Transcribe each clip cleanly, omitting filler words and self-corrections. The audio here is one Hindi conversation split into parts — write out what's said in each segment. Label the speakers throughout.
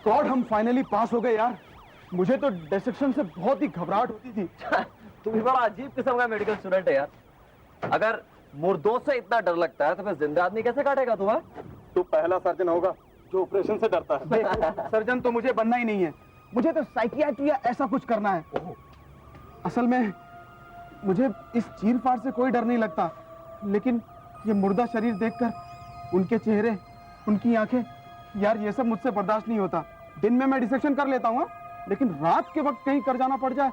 Speaker 1: गॉड, हम फाइनली पास हो गए यार। मुझे तो डिसेक्शन से बहुत ही घबराहट होती थी।
Speaker 2: तू भी बड़ा अजीब किस्म का मेडिकल स्टूडेंट है यार। अगर मुर्दों से इतना डर लगता है तो फिर जिंदा आदमी कैसे काटेगा तू?
Speaker 1: तू पहला सर्जन होगा जो ऑपरेशन से डरता है। सर्जन तो मुझे बनना ही नहीं है, मुझे तो साइकियाट्री या ऐसा कुछ करना है। असल में मुझे इस चीर-फाड़ से कोई डर नहीं लगता, लेकिन ये मुर्दा शरीर देखकर, उनके चेहरे, उनकी आंखें, यार ये सब मुझसे बर्दाश्त नहीं होता। दिन में मैं डिसेक्शन कर लेता हूँ, लेकिन रात के वक्त कहीं कर जाना पड़ जाए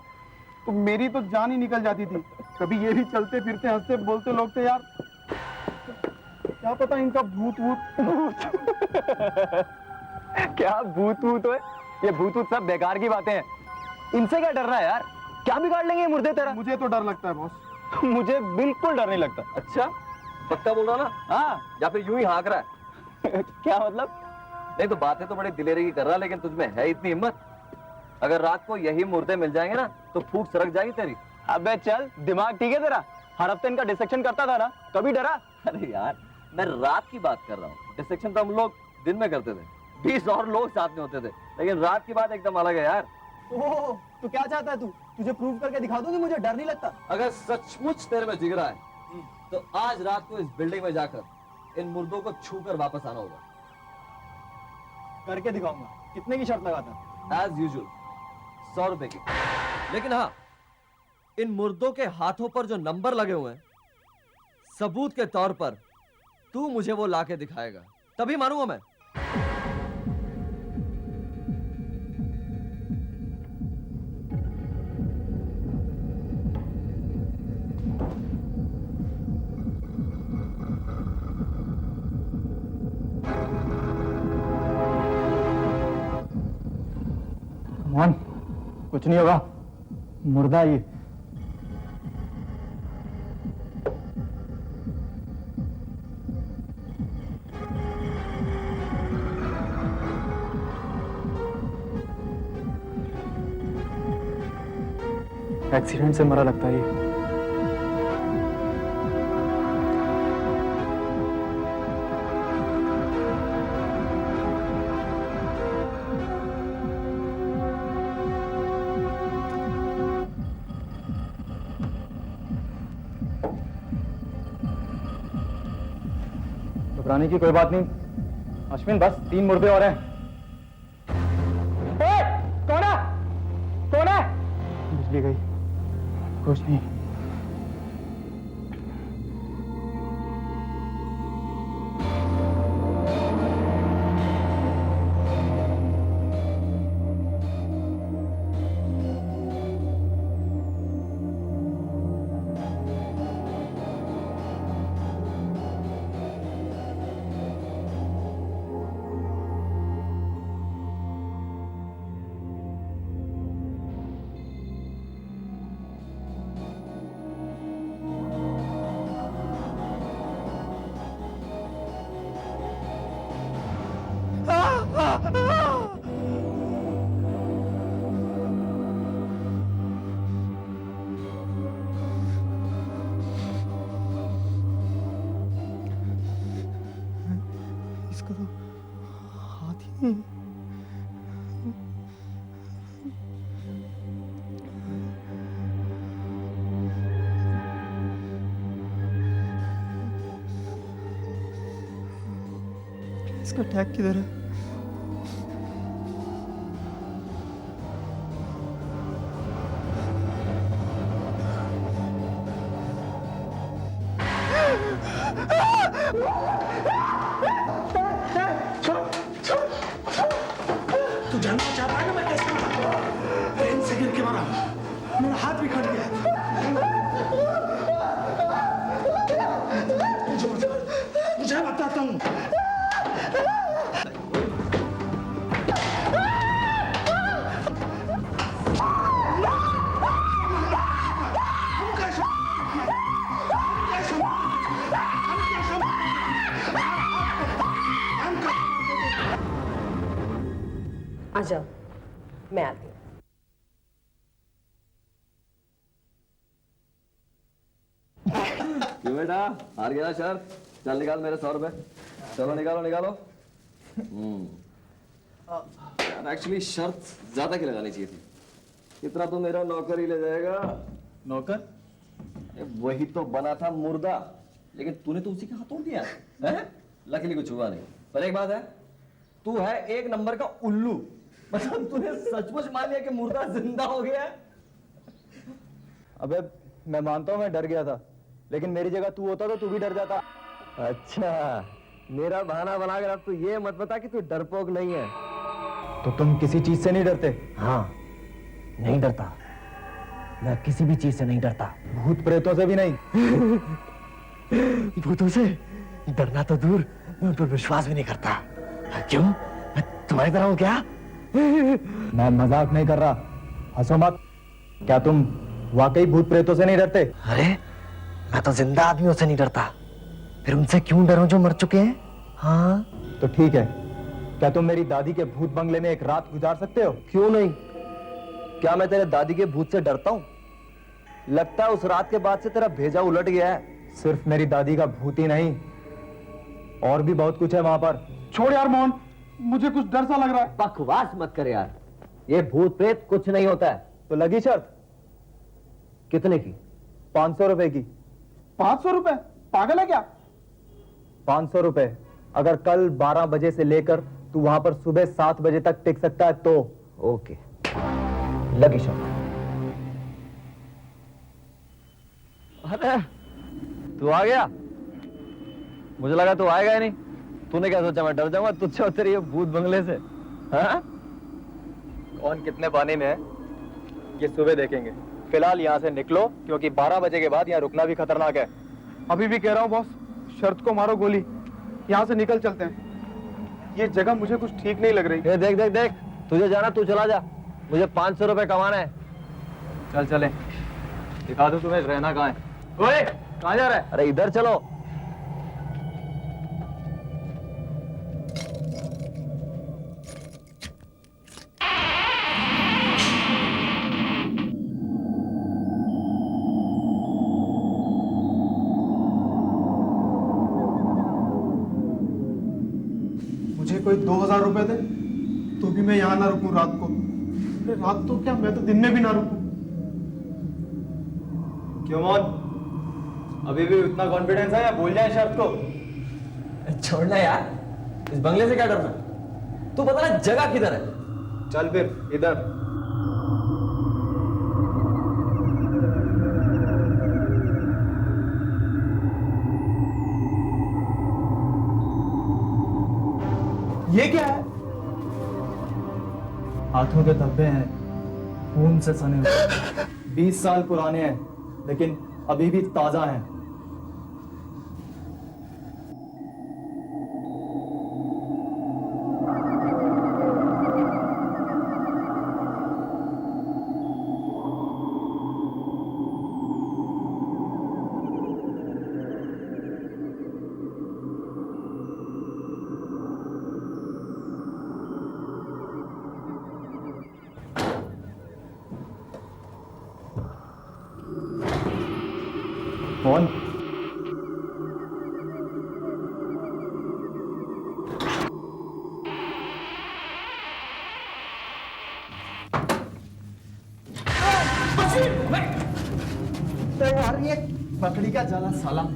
Speaker 1: तो मेरी तो जान ही निकल जाती थी। कभी ये भी चलते फिरते हंसते बोलते लोग थे यार, क्या पता इनका भूत वूत।
Speaker 2: क्या भूत वूत है? ये भूत वूत सब बेकार की बातें हैं। इनसे क्या डर रहा है यार? क्या बिगाड़ लेंगे ये मुर्दे तेरा?
Speaker 1: मुझे तो डर लगता है बॉस।
Speaker 2: मुझे बिल्कुल डर नहीं लगता। अच्छा, पक्का बोल रहा ना? हाँ, या फिर यूं ही हाँक रहा है? क्या मतलब? नहीं तो बातें तो बड़ी दिलेरी की कर रहा, लेकिन तुझमें है इतनी हिम्मत? अगर रात को यही मुर्दे मिल जाएंगे ना तो फूंक सरक जाएगी तेरी। अबे चल, दिमाग ठीक है तेरा? हर हफ्ते इनका डिसेक्शन करता था ना, कभी डरा? अरे यार, मैं रात की बात कर रहा हूँ। डिसेक्शन तो हम लोग दिन में करते थे, 20 और लोग साथ में होते थे, लेकिन रात की बात एकदम अलग है यार।
Speaker 3: ओह, तो क्या चाहता है तू? तुझे प्रूव करके दिखा दूं कि मुझे डर नहीं लगता।
Speaker 2: अगर सचमुच तेरे में जिगरा है तो आज रात को इस बिल्डिंग में जाकर इन मुर्दों को छूकर वापस आना होगा।
Speaker 3: करके दिखाऊंगा। कितने की शर्त लगाता?
Speaker 2: एज यूजुअल 100 रुपए की। लेकिन हाँ, इन मुर्दों के हाथों पर जो नंबर लगे हुए हैं, सबूत के तौर पर तू मुझे वो लाके दिखाएगा, तभी मानूंगा मैं।
Speaker 1: कमान, कुछ नहीं होगा, मुर्दा ये। एक्सीडेंट से मरा लगता है ये। घबराने की कोई बात नहीं अश्विन, बस 3 मुर्दे और हैं। कौन है? कौन है? बिजली गई, कुछ नहीं। इसका तो हाथ ही नहीं। इसका टैग किधर है?
Speaker 4: तू जानना चाहता है ना मैं कैसे मारा? ट्रेन से गिर के मारा, मेरा हाथ भी कट गया। मुझे बताता हूँ।
Speaker 5: आ जाओ, मैं आती हूँ।
Speaker 2: क्यों बेटा, हार गया शर्त? चल निकाल मेरे 100 रुपए। चलो निकालो निकालो। यार एक्चुअली शर्त ज्यादा की लगानी चाहिए थी। इतना तो मेरा नौकर ही ले जाएगा।
Speaker 3: नौकर?
Speaker 2: वही तो बना था मुर्दा, लेकिन तूने तो उसी का हाथ तोड़ दिया है? लकीली कुछ हुआ नहीं। पर एक बात है, तू है एक नंबर का उल्लू। मतलब तूने सचमुच मान लिया कि मुर्दा जिंदा हो गया है।
Speaker 3: अबे मैं मानता हूँ मैं डर गया था, लेकिन मेरी जगह तू होता तो तू भी डर जाता।
Speaker 2: अच्छा, मेरा बहाना बनाकर अब तू ये मत बता कि तू डरपोक नहीं है।
Speaker 3: तो तुम किसी चीज से नहीं डरते?
Speaker 2: हाँ, नहीं डरता। मैं किसी भी चीज से नहीं डरता।
Speaker 3: भूत प्रेतों से भी नहीं?
Speaker 2: भूतों से डरना तो दूर, मैं उन पर विश्वास भी नहीं करता। क्यों? मैं तुम्हारी तरह हूं क्या?
Speaker 3: मैं मजाक नहीं कर रहा, हंसो मत। क्या तुम वाकई भूत प्रेतों से नहीं डरते?
Speaker 2: अरे मैं तो जिंदा आदमियों से नहीं डरता, फिर उनसे क्यों डरूं जो मर चुके हैं? हाँ
Speaker 3: तो ठीक है, क्या तुम मेरी दादी के भूत बंगले में एक रात गुजार सकते हो?
Speaker 2: क्यों नहीं? क्या मैं तेरे दादी के भूत से डरता हूं? लगता है उस रात के बाद से तेरा भेजा उलट गया है।
Speaker 3: सिर्फ मेरी दादी का भूत ही नहीं, और भी बहुत कुछ है वहां पर।
Speaker 1: छोड़ यार मोहन, मुझे कुछ डर सा लग रहा है।
Speaker 2: बकवास मत कर यार, ये भूत प्रेत कुछ नहीं होता है।
Speaker 3: तो लगी शर्त?
Speaker 2: कितने की?
Speaker 3: 500 रुपए की।
Speaker 1: 500 रुपए? पागल है क्या?
Speaker 3: 500 रुपए। अगर कल 12 बजे से लेकर तू वहां पर सुबह 7 बजे तक टिक सकता है तो।
Speaker 2: ओके, लगी शर्त। अरे तू आ गया? मुझे लगा तू आएगा ही नहीं। तूने क्या सोचा मैं डर जाऊंगा तुझसे और तेरे ये भूत बंगले से? हाँ?
Speaker 3: कौन कितने पानी में है ये सुबह देखेंगे। फिलहाल यहाँ से निकलो, क्योंकि 12 बजे के बाद यहाँ रुकना भी खतरनाक है।
Speaker 1: अभी भी कह रहा हूँ बॉस, शर्त को मारो गोली, यहाँ से निकल चलते हैं। ये जगह मुझे कुछ ठीक नहीं लग रही।
Speaker 2: ये देख देख देख, तुझे जाना तू चला जा, मुझे 500 रुपए कमाना है।
Speaker 3: चल चले, दिखा दो तुम्हें रहना कहाँ है। ओए, कहाँ जा रहा है?
Speaker 2: अरे इधर चलो।
Speaker 1: मुझे कोई 2000 रुपए दे तो भी मैं यहाँ ना रुकूं रात को। अरे रात तो क्या, मैं तो दिन में भी ना रुकूं।
Speaker 3: क्यों मोहन, अभी भी उतना कॉन्फिडेंस है या भूल जाए शर्त को?
Speaker 2: छोड़ना यार, इस बंगले से क्या करना? तू बता ना जगह किधर है?
Speaker 3: चल फिर इधर।
Speaker 1: ये क्या है?
Speaker 3: हाथों के धब्बे हैं, खून से सने हुए। 20 साल पुराने हैं, लेकिन अभी भी ताजा हैं। कौन?
Speaker 1: यार ये बकरी का जाला साला।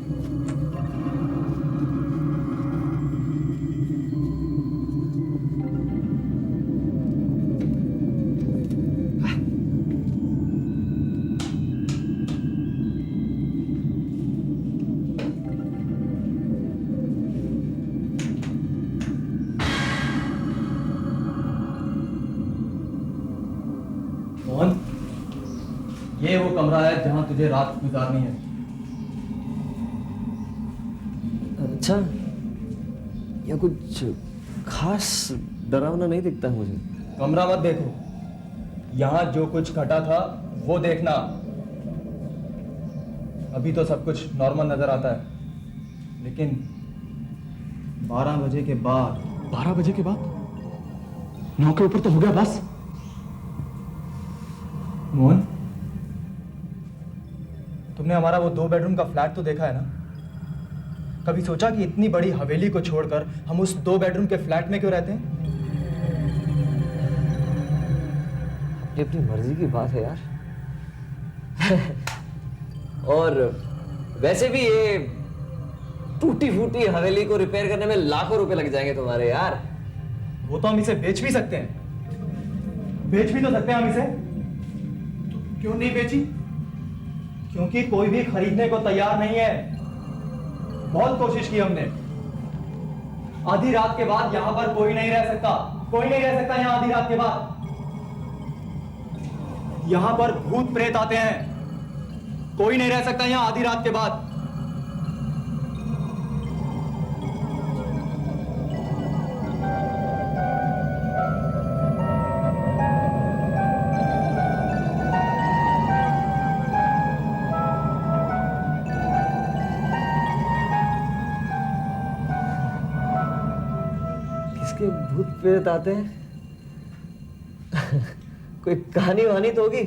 Speaker 3: कौन? ये वो कमरा है जहां तुझे रात गुजारनी है।
Speaker 2: अच्छा, या कुछ खास डरावना नहीं दिखता है मुझे।
Speaker 3: कमरा मत देखो, यहाँ जो कुछ घटा था वो देखना। अभी तो सब कुछ नॉर्मल नजर आता है, लेकिन 12 बजे के बाद।
Speaker 1: 12 बजे के बाद 9 के ऊपर तो हो गया बस।
Speaker 3: मोहन, तुमने हमारा वो 2 बेडरूम का फ्लैट तो देखा है ना? कभी सोचा कि इतनी बड़ी हवेली को छोड़कर हम उस 2 बेडरूम के फ्लैट में क्यों रहते हैं?
Speaker 2: ये अपनी मर्जी की बात है यार। और वैसे भी ये टूटी फूटी हवेली को रिपेयर करने में लाखों रुपए लग जाएंगे तुम्हारे यार।
Speaker 3: वो तो हम इसे बेच भी सकते हैं, बेच भी तो सकते हैं हम इसे।
Speaker 1: क्यों नहीं बेची?
Speaker 3: क्योंकि कोई भी खरीदने को तैयार नहीं है। बहुत कोशिश की हमने। आधी रात के बाद यहां पर कोई नहीं रह सकता, कोई नहीं रह सकता यहां आधी रात के बाद। यहां पर भूत प्रेत आते हैं, कोई नहीं रह सकता यहां आधी रात के बाद।
Speaker 2: किसके भूत प्रेत आते हैं? कोई कहानी वहानी तो होगी,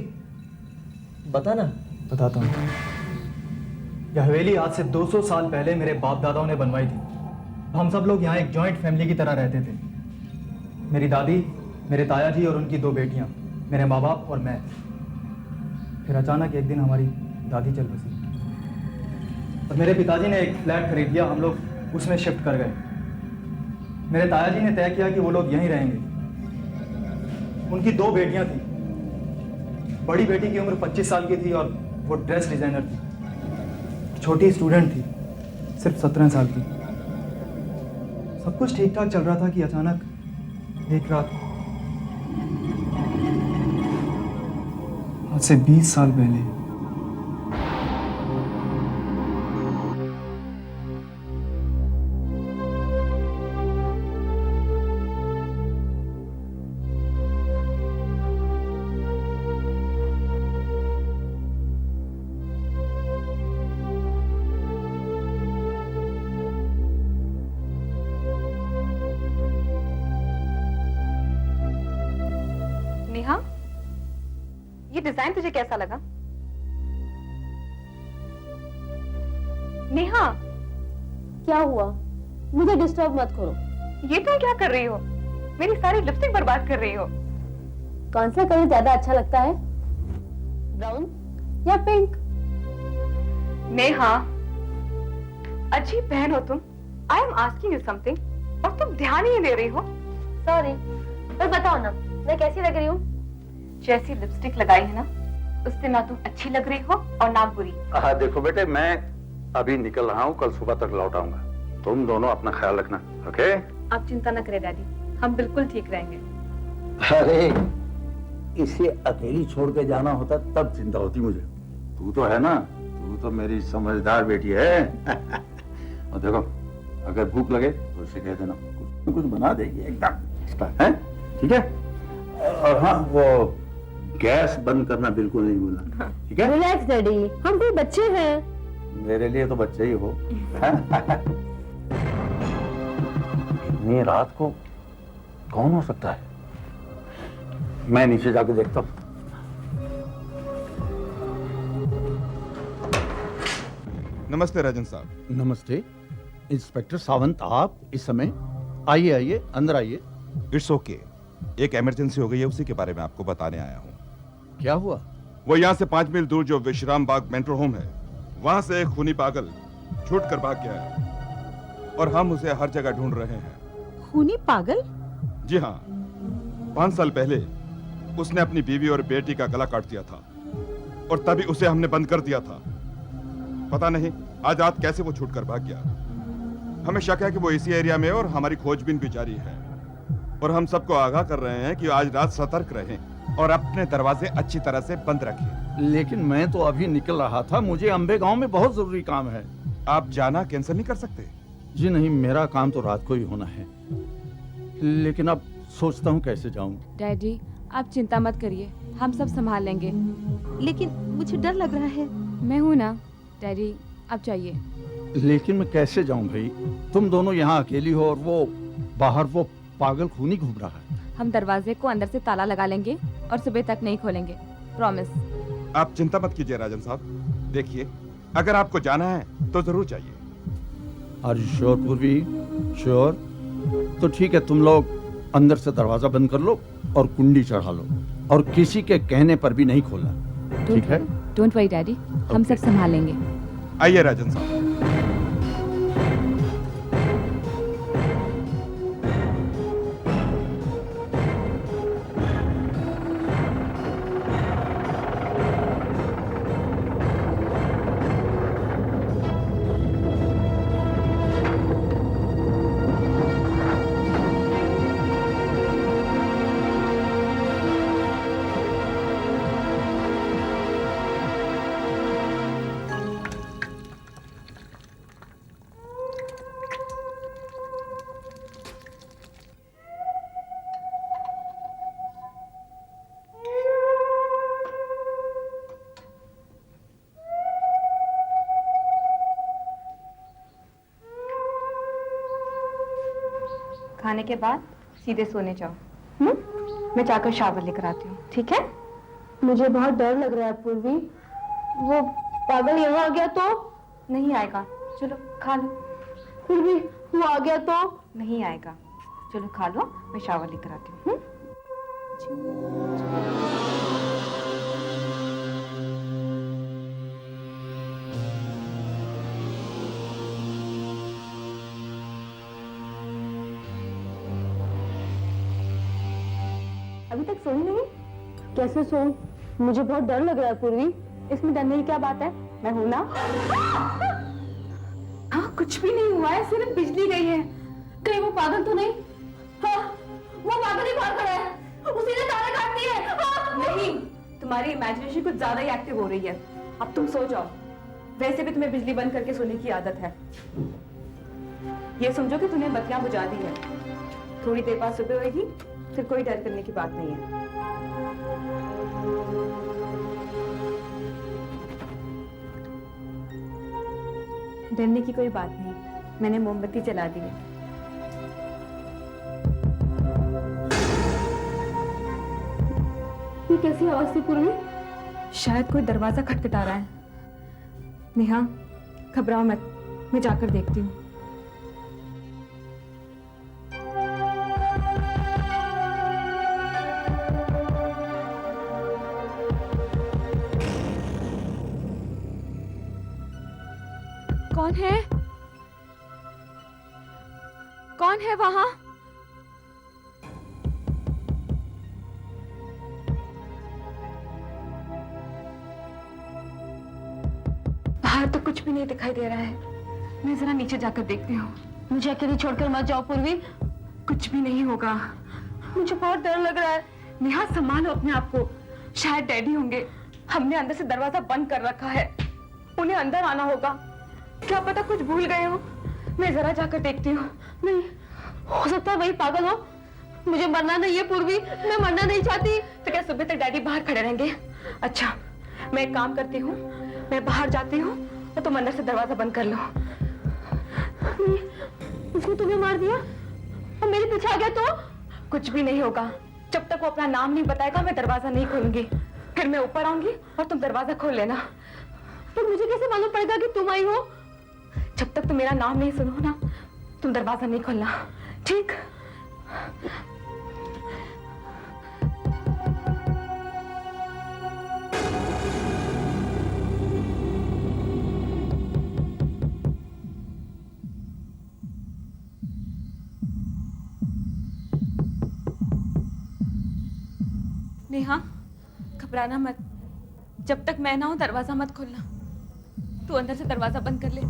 Speaker 2: बता ना।
Speaker 3: बताता हूं। यह हवेली आज से 200 साल पहले मेरे बाप दादाओं ने बनवाई थी। हम सब लोग यहाँ एक जॉइंट फैमिली की तरह रहते थे। मेरी दादी, मेरे ताया जी और उनकी 2 बेटियां, मेरे माँ बाप और मैं। फिर अचानक एक दिन हमारी दादी चल बसी और मेरे पिताजी ने एक फ्लैट खरीद लिया। हम लोग उसमें शिफ्ट कर गए। मेरे ताया जी ने तय किया कि वो लोग यहीं रहेंगे। उनकी 2 बेटियां थी। बड़ी बेटी की उम्र 25 साल की थी और वो ड्रेस डिजाइनर थी। छोटी स्टूडेंट थी, सिर्फ 17 साल की। सब कुछ ठीक ठाक चल रहा था कि अचानक एक रात, आज से 20 साल पहले,
Speaker 6: नेहा, ये डिजाइन तुझे कैसा लगा? नेहा,
Speaker 5: क्या हुआ? मुझे डिस्टर्ब मत करो।
Speaker 6: ये तुम क्या कर रही हो? मेरी सारी लिपस्टिक बर्बाद कर रही हो।
Speaker 5: कौन सा कलर ज्यादा अच्छा लगता है, ब्राउन या पिंक?
Speaker 6: नेहा, अजीब बहन हो तुम। I am asking you something और तुम ध्यान ही नहीं दे रही हो।
Speaker 5: सॉरी, पर बताओ ना, मैं कैसी लग रही हूँ?
Speaker 6: जैसी लिपस्टिक लगाई है ना, उससे ना तुम अच्छी लग रही हो और ना बुरी।
Speaker 7: हाँ देखो बेटे, मैं अभी निकल रहा हूँ, कल सुबह तक लौट आऊंगा। तुम दोनों अपना ख्याल रखना, ओके?
Speaker 6: आप चिंता न करें डैडी, हम बिल्कुल ठीक रहेंगे।
Speaker 7: अरे इसे अकेली छोड़ के जाना होता तब चिंता होती मुझे। तू तो है ना, तू तो मेरी समझदार बेटी है। और देखो, अगर भूख लगे तो उसे कह देना, कुछ बना देगी एकदम, है? ठीक है? और हाँ, वो गैस बंद करना बिल्कुल नहीं भूलना, ठीक है?
Speaker 5: रिलैक्स डैडी, हम कोई बच्चे हैं।
Speaker 7: मेरे लिए तो बच्चे ही हो। इतनी रात को कौन हो सकता है? मैं नीचे जाके देखता हूँ।
Speaker 8: नमस्ते राजन साहब।
Speaker 9: नमस्ते इंस्पेक्टर सावंत, आप इस समय? आइए आइए, अंदर आइए।
Speaker 8: इट्स ओके, एक इमरजेंसी हो गई है, उसी के बारे में आपको बताने आया हूँ।
Speaker 9: क्या हुआ?
Speaker 8: वो यहाँ से 5 मील दूर जो विश्राम बाग मेट्रो होम है, वहां से एक खूनी पागल छूट कर भाग गया है और हम उसे हर जगह ढूंढ रहे हैं।
Speaker 10: खूनी पागल?
Speaker 8: जी हाँ, 5 साल पहले उसने अपनी बीवी और बेटी का गला काट दिया था और तभी उसे हमने बंद कर दिया था। पता नहीं आज रात कैसे वो छूट कर भाग गया। हमें शक है कि वो इसी एरिया में, और हमारी खोजबीन भी जारी है। और हम सबको आगाह कर रहे हैं कि आज रात सतर्क रहें और अपने दरवाजे अच्छी तरह से बंद रखें।
Speaker 9: लेकिन मैं तो अभी निकल रहा था, मुझे अंबे गांव में बहुत जरूरी काम है।
Speaker 8: आप जाना कैंसिल नहीं कर सकते?
Speaker 9: जी नहीं, मेरा काम तो रात को ही होना है, लेकिन अब सोचता हूँ कैसे जाऊँ।
Speaker 10: डैडी, आप चिंता मत करिए, हम सब संभाल लेंगे। लेकिन मुझे डर लग रहा है। मैं हूँ ना डैडी, आप जाइए।
Speaker 9: लेकिन मैं कैसे जाऊँ भाई? तुम दोनों यहाँ अकेली हो और वो बाहर वो पागल खूनी घूम रहा है।
Speaker 10: हम दरवाजे को अंदर से ताला लगा लेंगे और सुबह तक नहीं खोलेंगे, प्रॉमिस।
Speaker 8: आप चिंता मत कीजिए राजन साहब। देखिए, अगर आपको जाना है तो जरूर जाइए।
Speaker 9: आर यू श्योर पूर्वी? श्योर? तो ठीक है, तुम लोग अंदर से दरवाजा बंद कर लो और कुंडी चढ़ा लो और किसी के कहने पर भी नहीं खोलना, ठीक है?
Speaker 10: डोंट वरी डैडी, हम सब संभाल लेंगे।
Speaker 8: आइए राजन साहब।
Speaker 6: खाने के बाद सीधे सोने जाओ। मैं जाकर शावर लेकर आती हूँ, ठीक है?
Speaker 5: मुझे बहुत डर लग रहा है पूर्वी। वो पागल यहाँ आ गया तो?
Speaker 6: नहीं आएगा, चलो खा लो।
Speaker 5: फिर भी वो आ गया तो?
Speaker 6: नहीं आएगा, चलो खा लो, मैं शावर लेकर आती हूँ।
Speaker 5: अभी तक सोई नहीं? कैसे सोऊं? मुझे बहुत डर लग रहा है पूर्वी।
Speaker 6: इसमें डरने की क्या बात है? मैं हूं ना। हाँ, कुछ भी नहीं हुआ है, सिर्फ बिजली गई है।
Speaker 5: कहीं वो पागल तो नहीं? हाँ, वो पागल ही बाहर खड़ा है। उसी ने तारे काट दिए। हाँ।
Speaker 6: नहीं, तुम्हारी इमेजिनेशन कुछ ज्यादा ही एक्टिव हो रही है। अब तुम सो जाओ। वैसे भी तुम्हें बिजली बंद करके सोने की आदत है। ये समझो कि तुमने बत्तियां बुझा दी है। थोड़ी देर बाद सुबह होगी, फिर कोई डर करने की बात नहीं है। डरने की कोई बात नहीं, मैंने मोमबत्ती जला दी है।
Speaker 5: ये कैसी आवाज थी पूर्वी?
Speaker 6: शायद कोई दरवाजा खटखटा रहा है। नेहा, घबराओ मत, मैं जाकर देखती हूँ।
Speaker 10: कौन है? कौन है वहां?
Speaker 6: बाहर तो कुछ भी नहीं दिखाई दे रहा है। मैं जरा नीचे जाकर देखती हूँ।
Speaker 5: मुझे अकेली छोड़कर मत जाओ पूर्वी।
Speaker 6: कुछ भी नहीं होगा।
Speaker 5: मुझे बहुत डर लग रहा है।
Speaker 6: नेहा, संभालो अपने आप को। शायद डैडी होंगे। हमने अंदर से दरवाजा बंद कर रखा है। उन्हें अंदर आना होगा। क्या पता कुछ भूल गए हो। मैं जरा जाकर देखती हूँ।
Speaker 5: नहीं, हो सकता है वही पागल हो। मुझे मरना नहीं है पूर्वी, मैं मरना नहीं चाहती।
Speaker 6: तो क्या सुबह तक डैडी बाहर खड़े रहेंगे? अच्छा, मैं एक काम करती हूँ, मैं बाहर जाती हूँ और तुम अंदर से दरवाजा बंद कर लो।
Speaker 5: उसने तुम्हें मार दिया और मेरे पीछे आ गया तो?
Speaker 6: कुछ भी नहीं होगा। जब तक वो अपना नाम नहीं बताएगा, मैं दरवाजा नहीं खोलूंगी। फिर मैं ऊपर आऊंगी और तुम दरवाजा खोल लेना।
Speaker 5: तो मुझे कैसे मालूम पड़ेगा कि तुम आई हो?
Speaker 6: जब तक तुम मेरा नाम नहीं सुनो ना, तुम दरवाजा नहीं खोलना, ठीक? नेहा, घबराना मत। जब तक मैं ना हूं, दरवाजा मत खोलना। तू अंदर से दरवाजा बंद कर ले।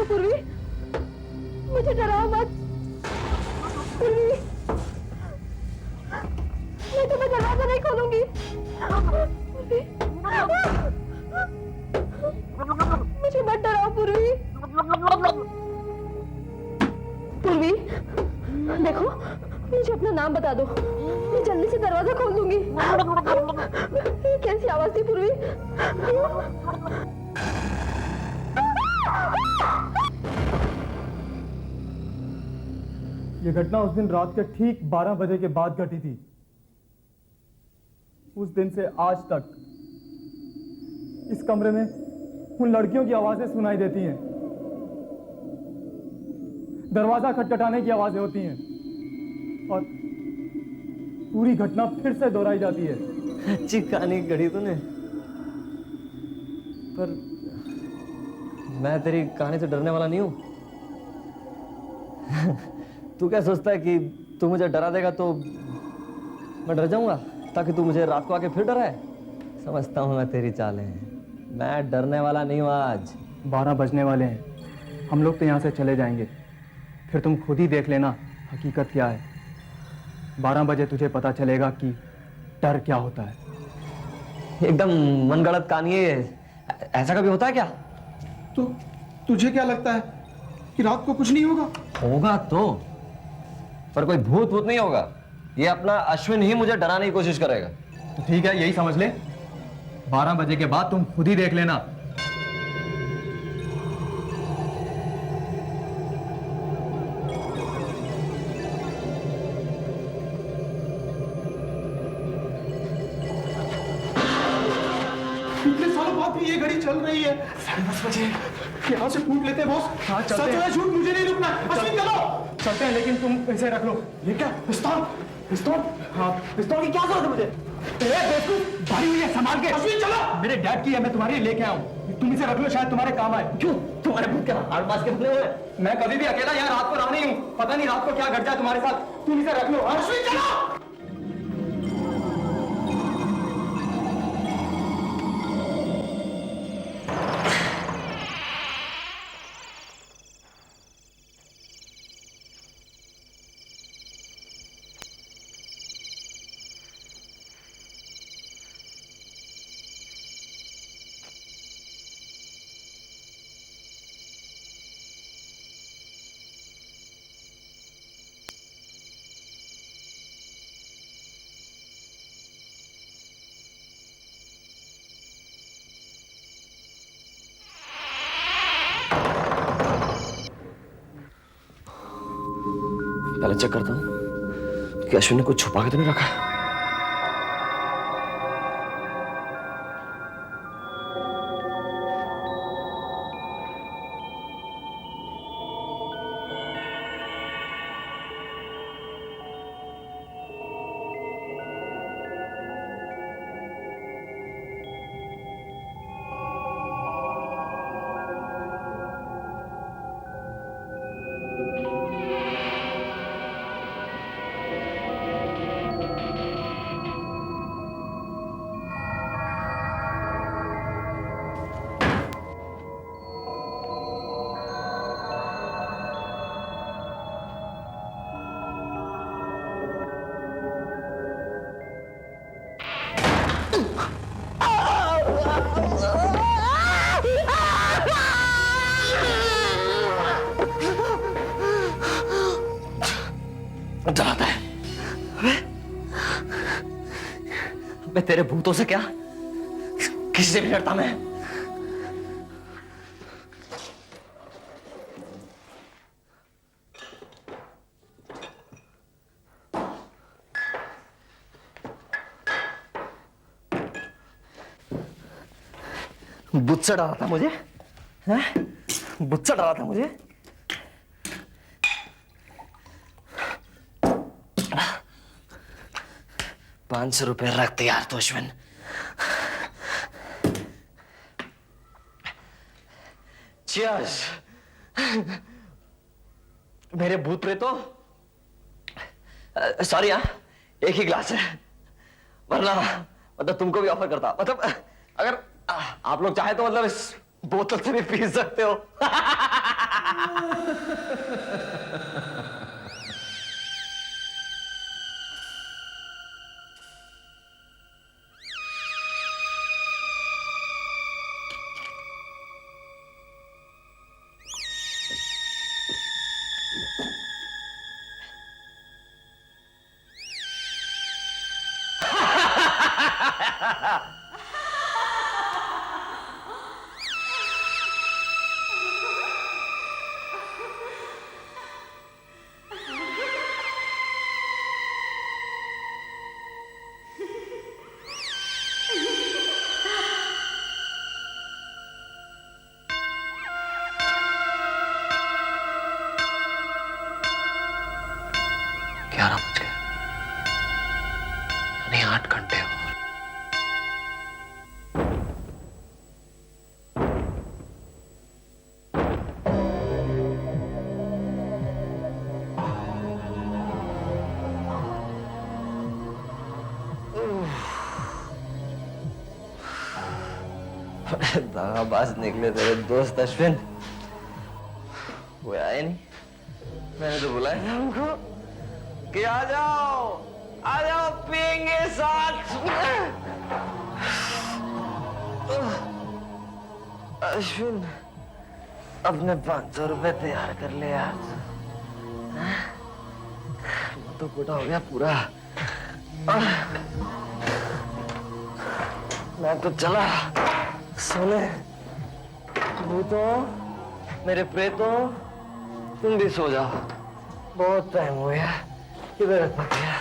Speaker 5: पूर्वी, मुझे डराओ मत। पूर्वी, मैं तुम्हें दरवाजा नहीं खोलूंगी। पूर्वी, मुझे मत डराओ पूर्वी। पूर्वी, देखो, मुझे अपना नाम बता दो, मैं जल्दी से दरवाजा खोल दूंगी। ये कैसी आवाज थी पूर्वी?
Speaker 3: ये घटना उस दिन रात के ठीक 12 बजे के बाद घटी थी। उस दिन से आज तक इस कमरे में उन लड़कियों की आवाजें सुनाई देती हैं, दरवाजा खटखटाने की आवाजें होती हैं और पूरी घटना फिर से दोहराई जाती है।
Speaker 2: अच्छी कहानी गढ़ी तूने, पर मैं तेरी कहानी से डरने वाला नहीं हूं। तू क्या सोचता है कि तू मुझे डरा देगा तो मैं डर जाऊंगा ताकि तू मुझे रात को आके फिर डराए? समझता हूं मैं तेरी चालें, मैं डरने वाला नहीं हूं। आज
Speaker 3: 12 बजने वाले हैं, हम लोग तो यहाँ से चले जाएंगे, फिर तुम खुद ही देख लेना हकीकत क्या है। 12 बजे तुझे पता चलेगा कि डर क्या होता है।
Speaker 2: एकदम मनगढ़ंत कहानी है ये। ऐसा कभी होता है क्या?
Speaker 1: तो तुझे क्या लगता है कि रात को कुछ नहीं होगा?
Speaker 2: होगा तो, पर कोई भूत भूत नहीं होगा। ये अपना अश्विन ही मुझे डराने की कोशिश करेगा।
Speaker 3: तो ठीक है, यही समझ ले, 12 बजे के बाद तुम खुद ही देख लेना।
Speaker 1: इतने सालों बाद भी ये घड़ी चल रही है। 10:30 बजे यहाँ से फूट लेते हैं बॉस।
Speaker 3: हाँ, चलते
Speaker 1: सच
Speaker 3: हैं।
Speaker 1: है झूठ मुझे नहीं रुकना। अश्विन चलो।
Speaker 3: चलते हैं, लेकिन तुम इसे रख लो।
Speaker 1: ये क्या पिस्तौल? पिस्तौल?
Speaker 3: हाँ,
Speaker 1: पिस्तौल की क्या जरूरत है मुझे?
Speaker 3: बेवकूफ, भारी हुई है, संभाल के।
Speaker 1: अश्विन चलो।
Speaker 3: मेरे डैड की है, मैं तुम्हारे लिए लेके आऊं। तुम इसे रख लो, शायद तुम्हारे काम आए।
Speaker 2: क्यों? तुम्हारे भूत के हाथ पास के बने हुए हैं?
Speaker 3: मैं कभी भी अकेला यहाँ रात को रहा नहीं हूँ, पता नहीं रात को क्या घट जाए तुम्हारे साथ। तुम इसे रख लो।
Speaker 1: अश्विन चलो।
Speaker 2: पहले चेक करता हूं कि अश्विन ने कुछ छुपा के तो नहीं रखा है। डराता है। मैं तेरे भूतों से क्या, किसी से भी डरता मैं। बुच्चा डाला था मुझे, हैं? बुच्चा डाला था मुझे। ₹500 रखते यार तो अश्विन। Cheers! मेरे भूत प्रेतों, सॉरी हाँ, एक ही ग्लास है, वरना मतलब तुमको भी ऑफर करता, मतलब अगर आप लोग चाहे तो मतलब इस बोतल से भी पी सकते हो। नहीं 8 घंटे हो। दागाबाज निकले तेरे दोस्त अश्विन, वो आए नहीं। मैंने तो बुलाया था उनको कि आ जाओ पिएंगे साथ में। अश्विन अपने 500 रुपए तैयार कर ले यार, मैं तो कोटा हो गया पूरा। मैं तो चला सोने। भूतों, मेरे प्रेतों, तुम भी सो जाओ, बहुत टाइम हो गया, किधर पक गया।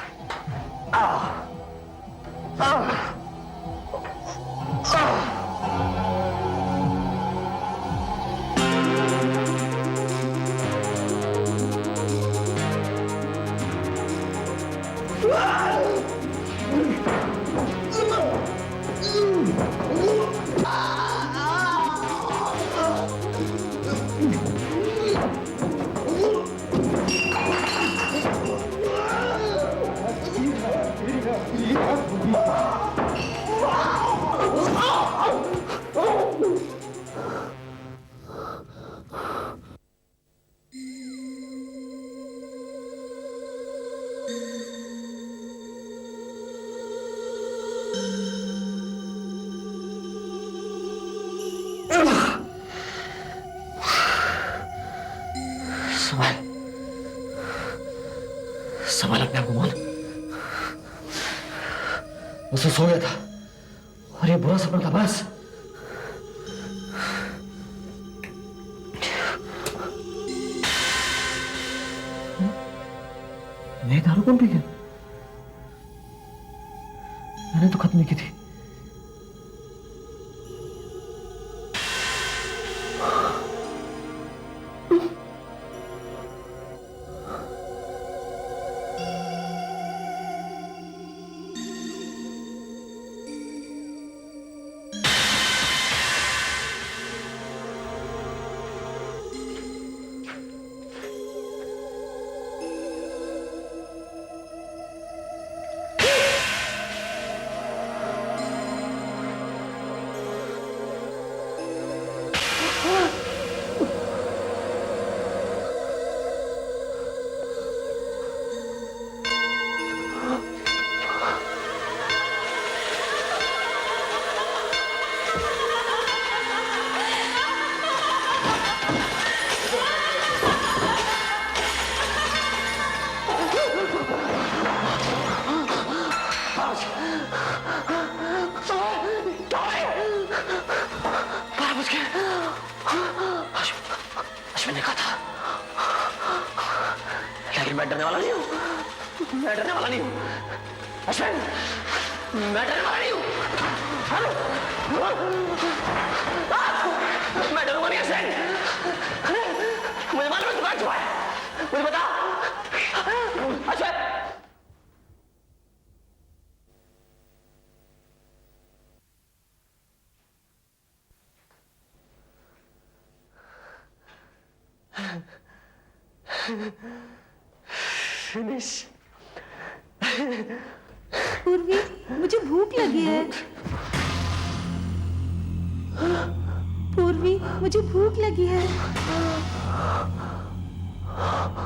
Speaker 2: संभाल अपने आप को मोहन, मुझसे सो गया था और ये बुरा सपना था बस। नहीं, दारू कौन पी गया? मैंने तो खत्म नहीं की थी। अश्विन ने कहा था, लेकिन मैं डरने वाला नहीं हूँ, मैं डरने वाला नहीं हूँ। अश्विन
Speaker 4: मैं डरूंगा नहीं हूँ। मैं डरूंगा नहीं अश्विन। मुझे मालूम है तू कहाँ छुपा है, मुझे बता अश्विन। फिनिश।
Speaker 10: पूर्वी, मुझे भूख लगी है। पूर्वी, मुझे भूख लगी है।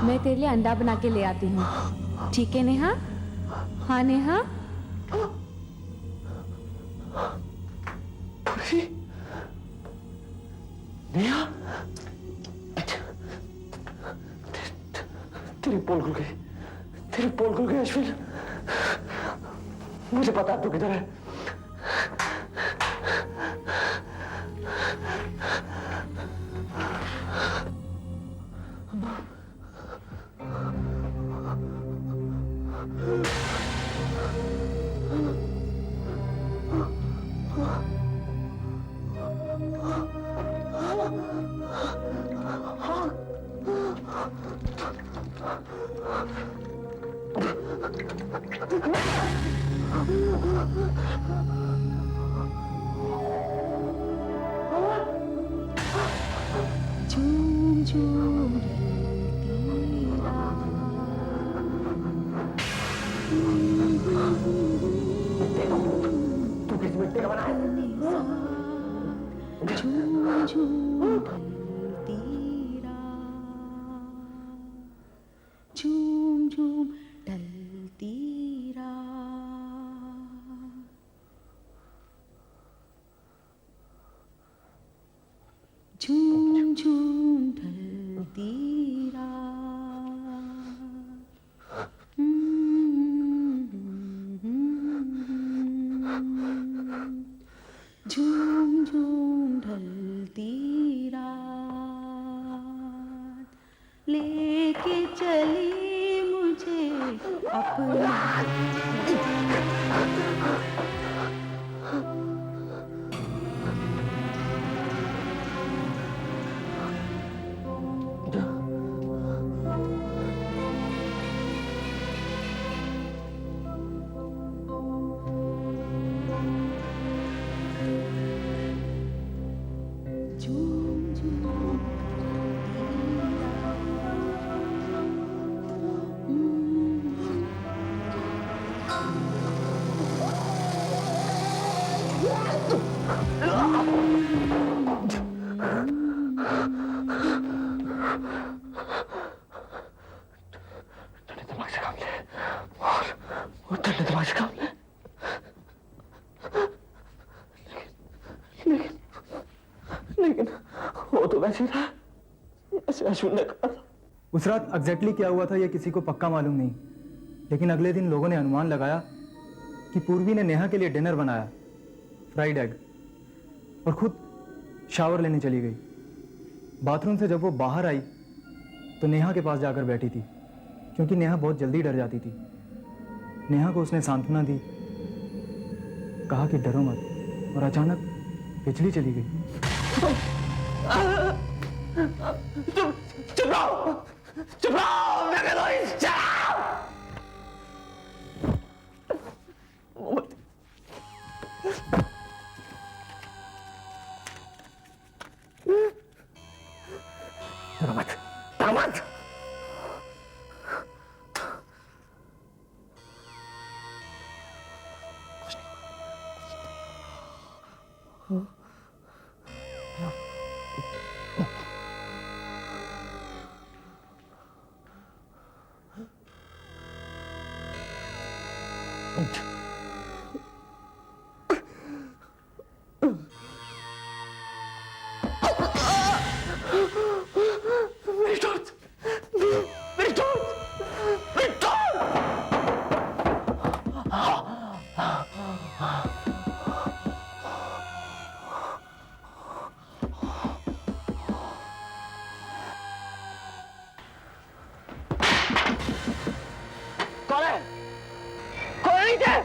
Speaker 10: मैं तेरे लिए अंडा बना के ले आती हूँ, ठीक है नेहा? हाँ नेहा?
Speaker 4: नेहा, तेरी पोल खुल गई, तेरी पोल खुल गई अश्विन। मुझे पता है तू किधर है।
Speaker 10: झूम झूम
Speaker 4: तू किस मिट्टी का बना है?
Speaker 10: झूम झूम ढलती रात, झूम झूम ढलती रात, झूम झूम ढलती रात। झूम झूम ढलती रात, लेके चली मुझे अपना। झूम झूम
Speaker 4: ठंडे दिमाग से काम ले और ठंडे दिमाग से काम ले। लेकिन वो तो वैसे ही था जैसे अश्विन ने कहा था।
Speaker 3: उस रात एग्जैक्टली क्या हुआ था ये किसी को पक्का मालूम नहीं, लेकिन अगले दिन लोगों ने अनुमान लगाया कि पूर्वी ने नेहा के लिए डिनर बनाया, फ्राइड एग, और खुद शावर लेने चली गई। बाथरूम से जब वो बाहर आई तो नेहा के पास जाकर बैठी थी, क्योंकि नेहा बहुत जल्दी डर जाती थी। नेहा को उसने सांत्वना दी, कहा कि डरो मत, और अचानक बिजली चली गई।
Speaker 4: चुप रहो, चुप रहो, मैं कह रहा हूं, चुप। डरो मत, डरो मत। मेरी टॉर्च, मेरी टॉर्च, मेरी टॉर्च। कौन है? कौन है नीचे?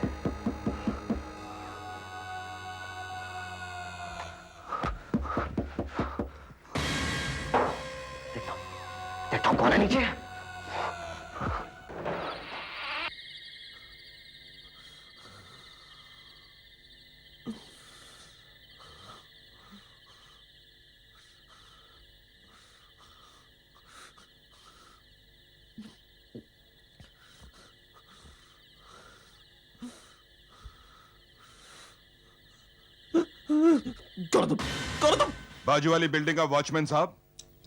Speaker 4: करो तुम।
Speaker 8: बाजू वाली बिल्डिंग का वॉचमैन साहब,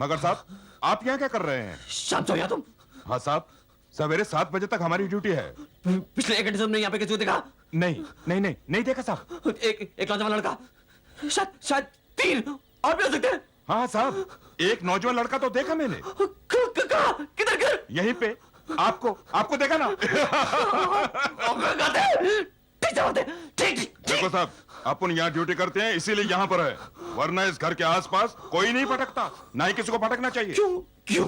Speaker 8: मगर साहब आप यहाँ क्या कर रहे हैं?
Speaker 4: शांत हो या तुम।
Speaker 8: हाँ साहब, सवेरे 7 बजे तक हमारी ड्यूटी है।
Speaker 4: पिछले 1 घंटे से हमने यहाँ पे किसी को देखा?
Speaker 8: नहीं देखा साहब।
Speaker 4: एक नौजवान लड़का, शायद 3 और भी हो सकते हैं।
Speaker 8: हाँ साहब, एक नौजवान लड़का तो देखा मैंने।
Speaker 4: किधर?
Speaker 8: यहीं पे आपको देखा ना।
Speaker 4: ठीक।
Speaker 8: देखो साहब, अपन यहाँ ड्यूटी करते हैं इसीलिए यहाँ पर है, वरना इस घर के आसपास कोई नहीं भटकता, ना ही किसी को भटकना चाहिए।
Speaker 4: क्यों?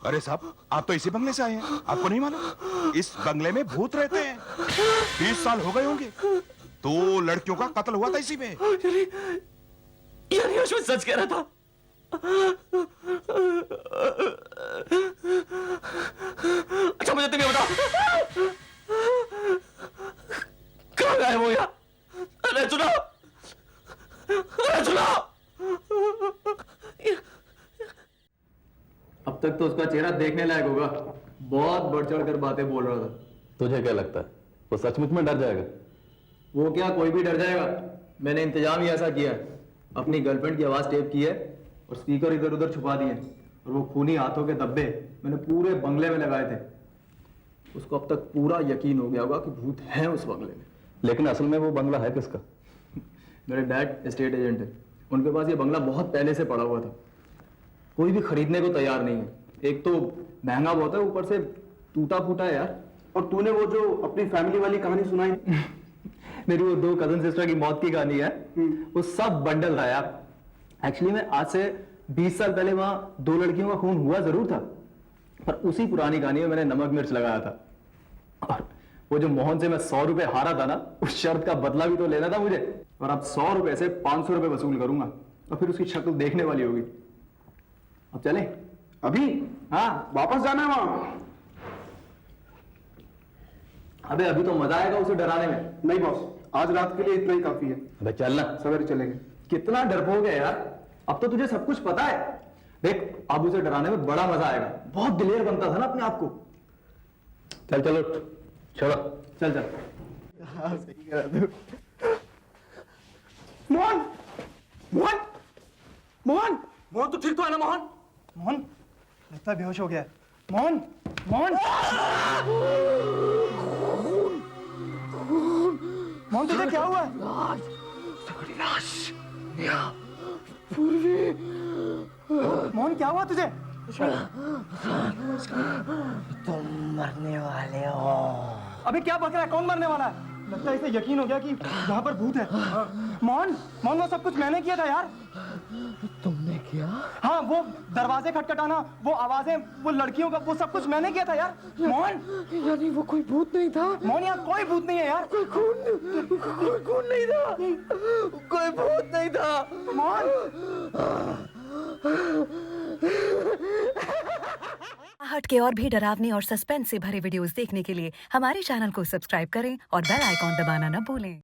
Speaker 8: अरे साहब, आप तो इसी बंगले से आए हैं, आपको नहीं मालूम? इस बंगले में भूत रहते हैं। 20 साल हो गए होंगे। 2 लड़कियों का कत्ल हुआ था इसी में।
Speaker 4: यानी मैं सच कह रहा था। अच्छा मुझे तुम ये बताओ, कहाँ गए वो यार? अरे सुनो।
Speaker 3: अब तक तो उसका चेहरा देखने लायक होगा, बहुत बढ़ चढ़ कर बातें बोल रहा था।
Speaker 2: तुझे क्या लगता है वो सचमुच में डर जाएगा?
Speaker 3: वो क्या, कोई भी डर जाएगा? मैंने इंतजाम ही ऐसा किया है, अपनी गर्लफ्रेंड की आवाज टेप की है और स्पीकर इधर उधर छुपा दिए, और वो खूनी हाथों के धब्बे मैंने पूरे बंगले में लगाए थे। उसको अब तक पूरा यकीन हो गया होगा कि भूत है उस बंगले में।
Speaker 2: लेकिन असल में वो बंगला है किसका?
Speaker 3: मेरे डैड एस्टेट एजेंट है, उनके पास ये बंगला बहुत पहले से पड़ा हुआ था, कोई भी खरीदने को तैयार नहीं है। एक तो महंगा बहुत है, ऊपर से टूटा फूटा है यार।
Speaker 1: और तूने वो जो अपनी फैमिली वाली कहानी सुनाई,
Speaker 3: मेरी वो 2 कजन सिस्टर की मौत की कहानी है, वो सब बंडल था यार। एक्चुअली में आज से 20 साल पहले वहां 2 लड़कियों का खून हुआ जरूर था, पर उसी पुरानी कहानी में मैंने नमक मिर्च लगाया था। और वो जो मोहन से मैं 100 रुपए हारा था ना, उस शर्त का बदला भी तो लेना था मुझे। और अब 100 रुपए से 500 रुपए वसूल करूंगा, और फिर उसकी शक्ल देखने वाली होगी। अब चले?
Speaker 1: अभी?
Speaker 3: हाँ,
Speaker 1: वापस जाना है वहां?
Speaker 3: अबे अभी तो मजा आएगा उसे डराने में।
Speaker 1: नहीं बॉस, आज रात के लिए इतना ही काफी है।
Speaker 2: अबे चलना।
Speaker 1: सवेरे चलेंगे।
Speaker 3: कितना डरपोक है यार, अब तो तुझे सब कुछ पता है। देख, अब उसे डराने में बड़ा मजा आएगा। बहुत दिलेर बनता था ना अपने आप को।
Speaker 2: चल छोड़ो।
Speaker 3: चल।
Speaker 1: हाँ, सही कह रहा तू। मोहन तो ठीक तो है ना? मोहन
Speaker 3: लगता है बेहोश हो गया है। मोहन तुझे क्या हुआ? मोहन क्या हुआ तुझे?
Speaker 4: तुम मरने वाले हो।
Speaker 3: अबे क्या बक रहा है? कौन मरने वाला है? लगता है इसे यकीन हो गया कि यहाँ पर भूत है। मोहन वो सब कुछ मैंने किया था यार।
Speaker 4: तुमने किया?
Speaker 3: हाँ, वो दरवाजे खटखटाना, वो आवाजें, वो लड़कियों का, वो सब कुछ मैंने किया था यार। मोहन,
Speaker 4: यानी वो कोई भूत नहीं था?
Speaker 3: मोहन यहाँ कोई भूत नहीं है यार।
Speaker 4: कोई खून नहीं था, कोई भूत नहीं था।
Speaker 3: मोहन
Speaker 11: हट के और भी डरावनी और सस्पेंस से भरे वीडियोस देखने के लिए हमारे चैनल को सब्सक्राइब करें और बेल आइकॉन दबाना न भूलें।